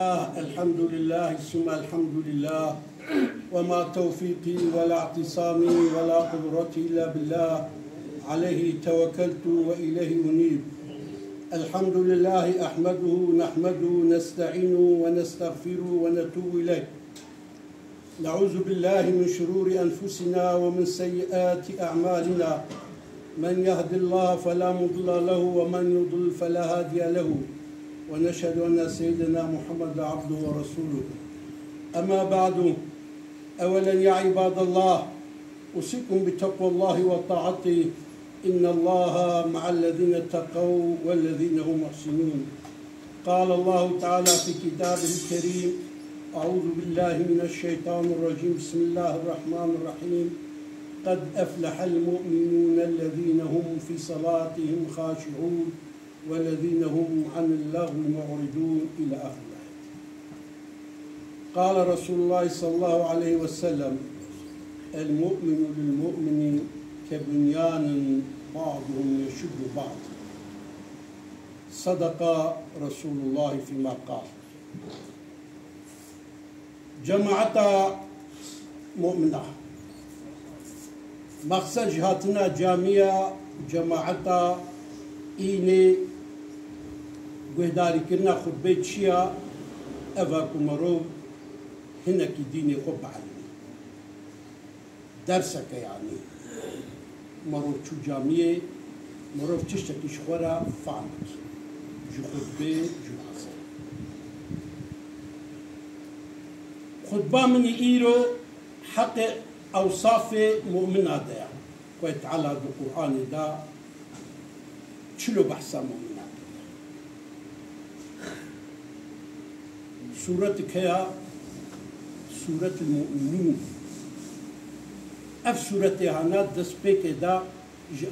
الحمد لله ثم الحمد لله وما توفيقي ولا اعتصامي ولا قدرتي إلا بالله عليه توكلت وإليه أنيب. الحمد لله أحمده نحمده نستعينه ونستغفره ونتوب إليه. نعوذ بالله من شرور أنفسنا ومن سيئات أعمالنا. من يهد الله فلا مضل له ومن يضلل فلا هادي له. ونشهد أن سيدنا محمد عبده ورسوله. أما بعد، أولا يا عباد الله أوصيكم بتقوى الله وطاعته، إن الله مع الذين اتقوا والذين هم محسنون. قال الله تعالى في كتابه الكريم: أعوذ بالله من الشيطان الرجيم، بسم الله الرحمن الرحيم. قد أفلح المؤمنون الذين هم في صلاتهم خاشعون والذين هم عن اللغو معرضون إلى آخر الآية. قال رسول الله صلى الله عليه وسلم: المؤمن للمؤمن كبنيان بعضهم يشد بعض. صدق رسول الله فيما قال. جماعة مؤمنة مقصد جهاتنا جامعة جماعة اینه گهداری کرنا خطبه چیا اوه کمرو هنکی دینی خوب بعلمی درسه که یعنی مرو چو جامعه مرو چشتکیش خورا فهمت جو خطبه جو حسن خطبه من ایرو حق اوصاف مؤمنه دیا و تعالی دو قرآن دا چلو بحثا مؤمنات. سورة كيا سورة المؤمنون. اف سورة هانا دس بيك دا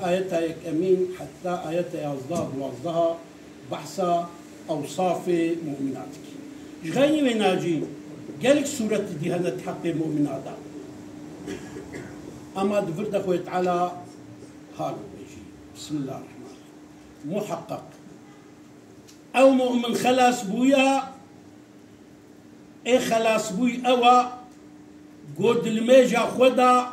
آياتها يك امين حتى آياتها يزدها بوازدها بحثا اوصاف مؤمناتك. جغاني ويناجين قالك سورة دي هانا تحقق مؤمنات. اما دفرد اخوة تعالى هالو بيجي بسم الله الرحمن محقق او مؤمن خلاص بويا اي خلاص بوي اوا قد الميجا خدا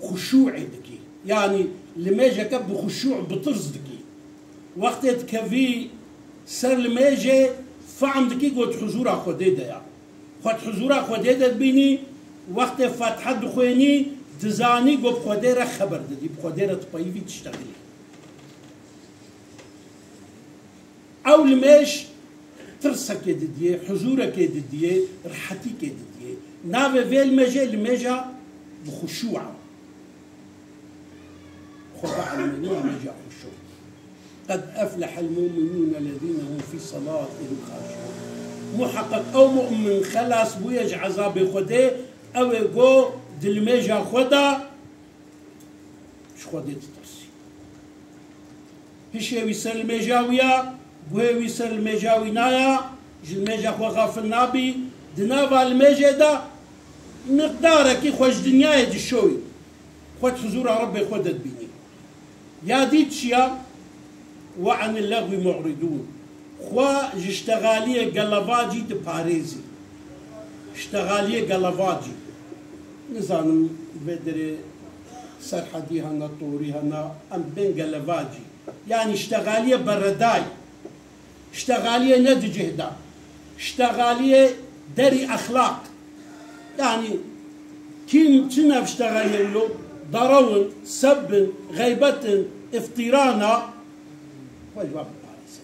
خشوع دكي يعني الميجا كب خشوع بطرز دكي وقت كفي سر الميجا فعم دكي قد حضورا خديدا يا خد حضورا خديدا بيني وقت فتحة دخويني دزاني قد خديرا خبر دي بخديرا تبايفي تشتغلي او لماش ترسك يدديه حضورك يدديه رحتك يدديه نافي في المجا بخشوع خضع المؤمنين مجا خشوع. قد افلح المؤمنون الذين هم في صلاتهم خاشعون. محقق او مؤمن خلاص بويج عذاب خده او يقو دلمجا خدا ش خده تترسي هش يويسر المجاوية بوهي سر المجاوي نايا المجا خو غافل نابي دنابا المجا دا مقدارك خوش دنياي دي شوي خود حضور ربي خودت بيني يا ديت شيا وعن اللغو معرضون خوا اشتغالية قلباجي دي باريزي اشتغالية قلباجي نظام بدري سرحدي هنا طوري هنا ام بين قلباجي يعني اشتغالية برداي اشتغالية ند جهدا اشتغالية دري أخلاق يعني كيم تنف اشتغالية له ضرون سب غيبة افترانا وجواب باريس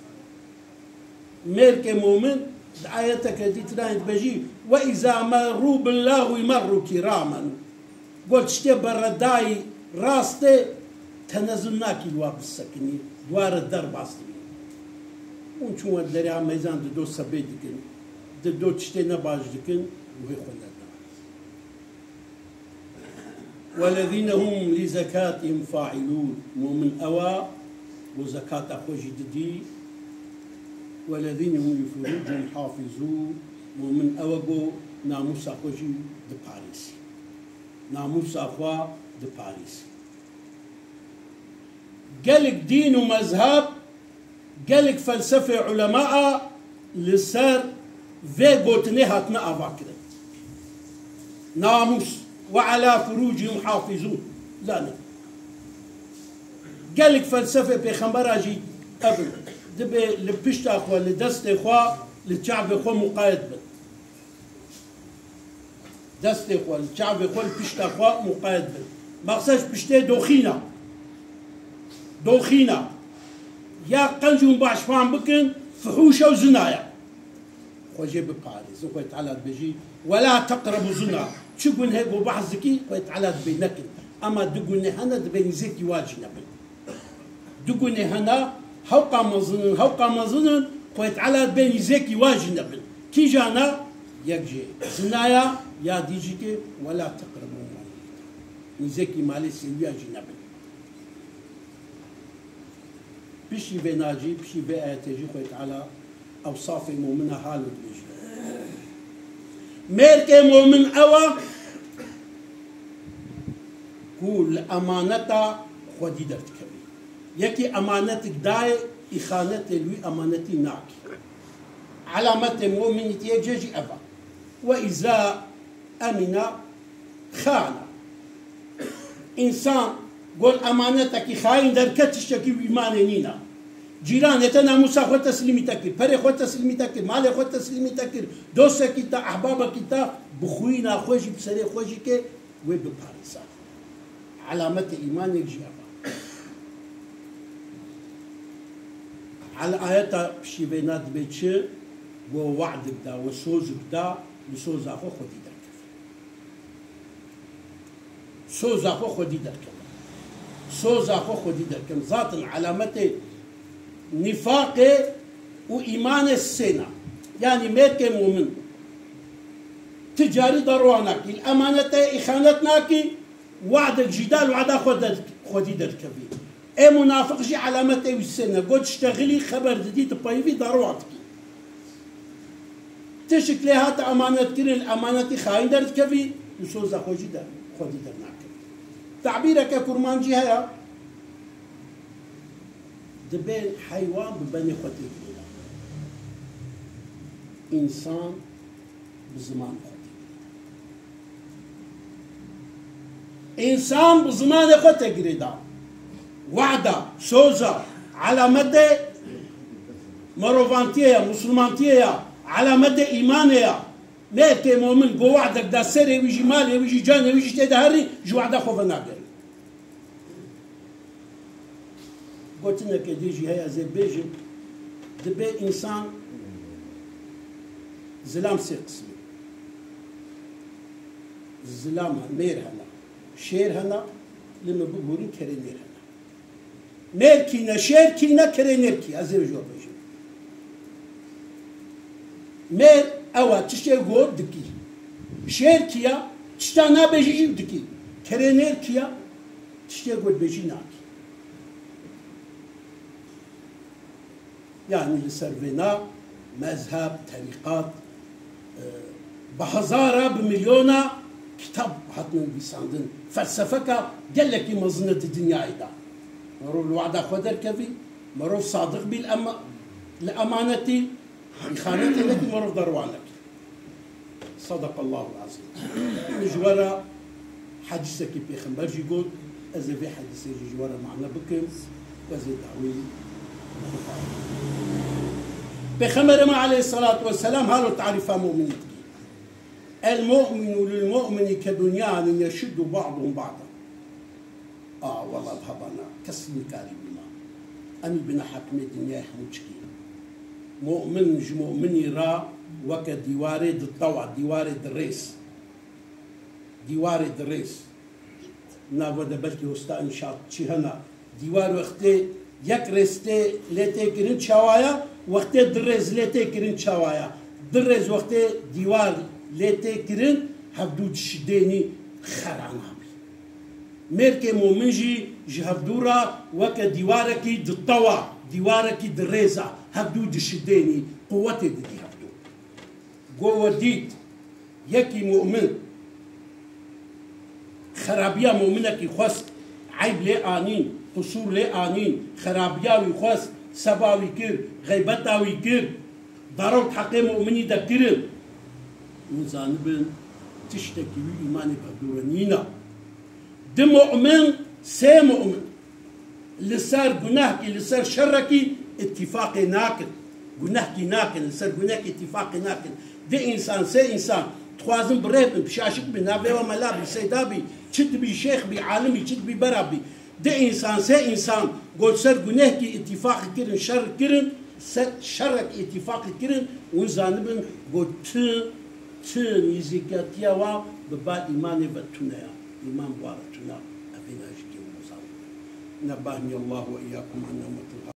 ميرك مؤمن دعايتك دي تراند بجي وإذا مروا بالله يمروا كراما قلت اشتي برداي راستي تنزلناكي الواب السكني دوار الدرب عصري اون چون ودلری هم میزان دو سبی دکن دو تشتی نباش دکن وهي خلنا والذين هم لزكاتهم فاعلون ومن أوا وزكاة أخوش جدي والذين هم لفروجهم حافظون ومن أوا ناموس أخوش دي باريس ناموس أخوا دي باريس قالك دين ومذهب قالك فلسفة علماء لسر في قوتني هاتنا أفاكرة ناموس وعلى فروجهم حافظون لا قال لك فلسفة بيخمبر أجي قبل دبي لبشت أخوة لدست أخوة للشعب أخوة مقايد بل دست أخوة للشعب أخوة لبشت أخوة مقايد بل مقصدش بشتي دوخينا يا قنجون باش فان بكن فحوشة وزنايا خوجي بباريس وقيت على بيجي ولا تقربوا زنا شو قلن هيك وبحزكي قيت على بينكن اما دقوني هنا دبين زيكي واجنا بل دقوني هنا هوقا مظنن قيت على بين زيكي واجنا بل كي جانا يكجي زنايا يا ديجيكي ولا تقربوا نزيكي مالي سيليا جنبل بشي بناجي بشي بآتجي قيت على أوصاف المؤمنة حالو بيجي ميرك مؤمن أوا كل أمانتا خودي درت كبير يكي أمانتك داي إخانة لوي أمانتي ناكي علامة مؤمن يجي أبا وإذا أمن خان إنسان قول أمانتك خاين دركتشتكي بإيمانينا جيران يتنا موسى خو تسليمي تكر بري خو تسليمي تكر مال خو تسليمي تكر دوستك تا احبابك تا بخوينا خوجي بسري خوجي كي وي بباريسا علامه ايمانك جيابا على آيات بشي بينات بيتش ووعدك دا وسوزك دا لسوز اخو خدي درك سوز اخو خدي درك سوز اخو خدي درك ذات علامته نفاق وإيمان السنة يعني ميرك مؤمن تجاري دروانك الأمانة إخانتناك وعدك جدال وعدا خودي دركبي اي منافق جي علامته والسنة قد اشتغلي خبر جديد بايفي درواتك تشكلي هات أمانة كرين الأمانة خاين دركبي نسوزا خودي درناك تعبيرك كرمان جي هيا دبين حيوان ببني خوتي إنسان بزمان خوتي إنسان بزمان خوتي قريدا وعدا سوزا على مدى مروفانتيا مسلمانتيا على مدى إيمانيا ليك مؤمن قو وعدك دا سري ويجي مالي ويجي جاني ويجي تدهري جو وعدا خوفا ناقر قلت لك ديجي هيا زي بيجي دبي انسان زلام سي قسمي زلام مير هنا شير هنا لما بقولين كرينير هنا مير كينا شير كينا كرينير كي ازي بجوا بيجي مير اوا تشتي غور دكي شير كيا تشتانا بيجي دكي كرينير كيا تشتي غور بيجي ناكي يعني لسرفينا مذهب طريقات بهزارة بمليونة كتاب حطنا بيساندن فلسفك قال لك مظنة الدنيا عيدا مروف الوعد خدر كفي مروف صادق بالأمانة إخانتي لك مروف دروانك صدق الله العظيم جوارا حديثك بيخنبر يقول إذا في حديث جوارا معنا بكم وزي دعوي بخمر ما عليه الصلاة والسلام هالو تعرفها مؤمنين المؤمن للمؤمن كبنيان يشد بعضهم بعضا والله بهبنا كسني كاريبنا أني بنا حكم الدنيا حموشكي مؤمن يرى وك ديواري الطوع ديواري الريس نابد بلكي وستا إنشاء شهنا ديوار وقتي يك رستي لتي كرين شوايا وقت درز لتي كرين شوايا درز وقت ديوار لتي كرين هبدود شديني خرانابي ميركي مومنجي جهبدورا وك ديواركي دطوا ديواركي دريزا هبدود شديني قوتي دي هبدو قوة ديت يكي مؤمن خرابيا مؤمنك خاص عيب لي آنين قصور لي آنين خرابياوي خاص سباوي كير غيبتاوي كير ضرورت حقي مؤمني دكرن وزانبن تشتكي بإيماني بدورنينا دم مؤمن سي مؤمن اللي صار جناهكي اللي صار شركي اتفاقي ناكل جناهكي ناكل اللي صار جناهكي اتفاقي ناكل دي إنسان سي إنسان تخوازن بريب بشاشك بنابي وملابي سيدابي تشد بي شيخ بي عالمي تشد بي برابي دي إنسان سي إنسان قول صار جناهكي اتفاقي كرن شر كرن شرك اتفاقي كرن وزانبن قول نيزيكاتيا و ببا إيماني بتنايا إيمان بارتنا أبينا جدي ومصاب نبهني الله وإياكم عن نعمة